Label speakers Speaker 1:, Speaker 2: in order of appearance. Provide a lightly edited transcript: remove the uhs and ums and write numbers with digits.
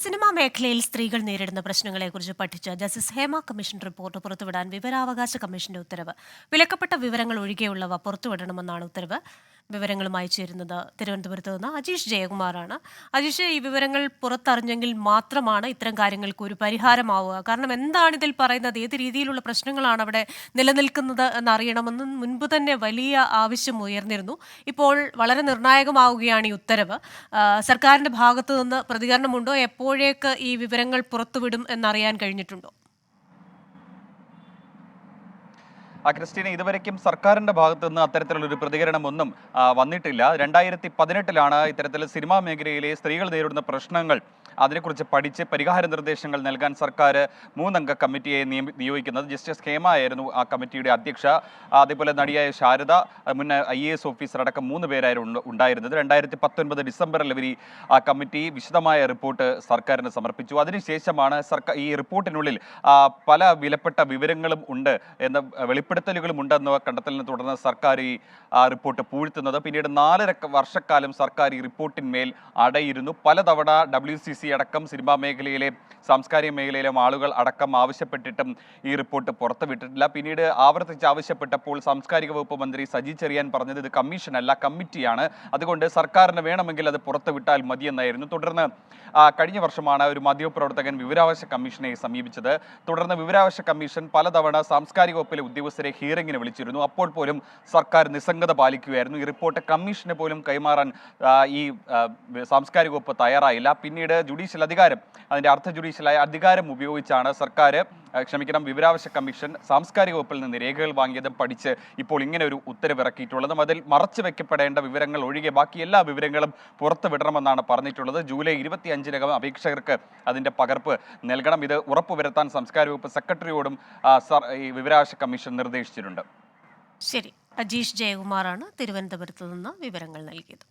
Speaker 1: Cinema മേഖലയിൽ സ്ത്രീകൾ നേരിടുന്ന പ്രശ്നങ്ങളെക്കുറിച്ച് പഠിച്ച ജസ്റ്റിസ് ഹേമ കമ്മീഷൻ റിപ്പോർട്ട് പുറത്തുവിടാൻ വിവരാവകാശ കമ്മീഷന്റെ ഉത്തരവ്. വിലക്കപ്പെട്ട വിവരങ്ങൾ ഒഴികെയുള്ളവ പുറത്തുവിടണമെന്നാണ് ഉത്തരവ്. വിവരങ്ങളുമായി ചേരുന്നത് തിരുവനന്തപുരത്ത് നിന്ന് അജീഷ് ജയകുമാറാണ്. അജീഷ്, ഈ വിവരങ്ങൾ പുറത്തറിഞ്ഞെങ്കിൽ മാത്രമാണ് ഇത്തരം കാര്യങ്ങൾക്ക് ഒരു പരിഹാരമാവുക. കാരണം എന്താണ് ഇതിൽ പറയുന്നത്, ഏത് രീതിയിലുള്ള പ്രശ്നങ്ങളാണ് അവിടെ നിലനിൽക്കുന്നത് എന്നറിയണമെന്ന് മുൻപ് തന്നെ വലിയ ആവശ്യം ഉയർന്നിരുന്നു. ഇപ്പോൾ വളരെ നിർണായകമാവുകയാണ് ഈ ഉത്തരവ്. സർക്കാരിന്റെ ഭാഗത്തു നിന്ന് പ്രതികരണമുണ്ടോ? എപ്പോഴേക്ക് ഈ വിവരങ്ങൾ പുറത്തുവിടും എന്നറിയാൻ കഴിഞ്ഞിട്ടുണ്ടോ?
Speaker 2: ക്രിസ്റ്റീന, ഇതുവരയ്ക്കും സർക്കാരിന്റെ ഭാഗത്തു നിന്ന് അത്തരത്തിലുള്ളൊരു പ്രതികരണമൊന്നും വന്നിട്ടില്ല. 2018 ഇത്തരത്തിൽ സിനിമാ മേഖലയിലെ സ്ത്രീകൾ നേരിടുന്ന പ്രശ്നങ്ങൾ അതിനെക്കുറിച്ച് പഠിച്ച് പരിഹാര നിർദ്ദേശങ്ങൾ നൽകാൻ സർക്കാർ 3 അംഗ കമ്മിറ്റിയെ നിയോഗിക്കുന്നത്. ജസ്റ്റിസ് ഹേമ ആയിരുന്നു ആ കമ്മിറ്റിയുടെ അധ്യക്ഷ. അതേപോലെ നടിയായ ശാരദ, മുൻ IAS ഓഫീസർ അടക്കം 3 പേരായിരുന്നു ഉണ്ടായിരുന്നത്. 2019 ഡിസംബറിൽ ഇവർ ആ കമ്മിറ്റി വിശദമായ റിപ്പോർട്ട് സർക്കാരിന് സമർപ്പിച്ചു. അതിനുശേഷമാണ് ഈ റിപ്പോർട്ടിനുള്ളിൽ പല വിലപ്പെട്ട വിവരങ്ങളും ഉണ്ട് എന്ന വെളിപ്പെടുത്തലുകളും ഉണ്ടെന്ന കണ്ടെത്തലിനെ തുടർന്ന് സർക്കാർ ഈ റിപ്പോർട്ട് പൂഴ്ത്തുന്നത്. പിന്നീട് 4.5 വർഷക്കാലം സർക്കാർ ഈ റിപ്പോർട്ടിന്മേൽ അടയിരുന്നു. പലതവണ WCC അടക്കം സിനിമാ മേഖലയിലെ സാംസ്കാരിക മേഖലയിലെ ആളുകൾ അടക്കം ആവശ്യപ്പെട്ടിട്ടും ഈ റിപ്പോർട്ട് പുറത്തുവിട്ടിട്ടില്ല. പിന്നീട് ആവർത്തിച്ച് ആവശ്യപ്പെട്ടപ്പോൾ സാംസ്കാരിക വകുപ്പ് മന്ത്രി സജി ചെറിയാൻ പറഞ്ഞത് ഇത് കമ്മീഷനല്ല, കമ്മിറ്റിയാണ്, അതുകൊണ്ട് സർക്കാരിന് വേണമെങ്കിൽ അത് പുറത്തുവിട്ടാൽ മതിയെന്നായിരുന്നു. തുടർന്ന് കഴിഞ്ഞ വർഷമാണ് ഒരു മാധ്യമപ്രവർത്തകൻ വിവരാവകാശ കമ്മീഷനെ സമീപിച്ചത്. തുടർന്ന് വിവരാവകാശ കമ്മീഷൻ പലതവണ സാംസ്കാരിക വകുപ്പിലെ ഉദ്യോഗസ്ഥരെ ഹിയറിംഗിന് വിളിച്ചിരുന്നു. അപ്പോൾ പോലും സർക്കാർ നിസ്സംഗത പാലിക്കുകയായിരുന്നു. ഈ റിപ്പോർട്ട് കമ്മീഷന് പോലും കൈമാറാൻ ഈ സാംസ്കാരിക വകുപ്പ് തയ്യാറായില്ല. പിന്നീട് അതിന്റെ അർദ്ധ ജുഡീഷ്യലായ അധികാരം ഉപയോഗിച്ചാണ് വിവരാവകാശ കമ്മീഷൻ സാംസ്കാരിക വകുപ്പിൽ നിന്ന് രേഖകൾ വാങ്ങിയതും പഠിച്ച് ഇപ്പോൾ ഇങ്ങനെ ഒരു ഉത്തരവ് ഇറക്കിയിട്ടുള്ളതും. അതിൽ മറച്ചു വെക്കപ്പെടേണ്ട വിവരങ്ങൾ ഒഴികെ ബാക്കി എല്ലാ വിവരങ്ങളും പുറത്തുവിടണമെന്നാണ് പറഞ്ഞിട്ടുള്ളത്. ജൂലൈ 25-നകം അപേക്ഷകർക്ക് അതിന്റെ പകർപ്പ് നൽകണം. ഇത് ഉറപ്പുവരുത്താൻ സാംസ്കാരിക വകുപ്പ് സെക്രട്ടറിയോടും ഈ വിവരാവകാശ കമ്മീഷൻ നിർദ്ദേശിച്ചിട്ടുണ്ട്.
Speaker 1: ശരി, അജീഷ് ജയകുമാറാണ് തിരുവനന്തപുരത്ത് നിന്ന് വിവരങ്ങൾ നൽകിയത്.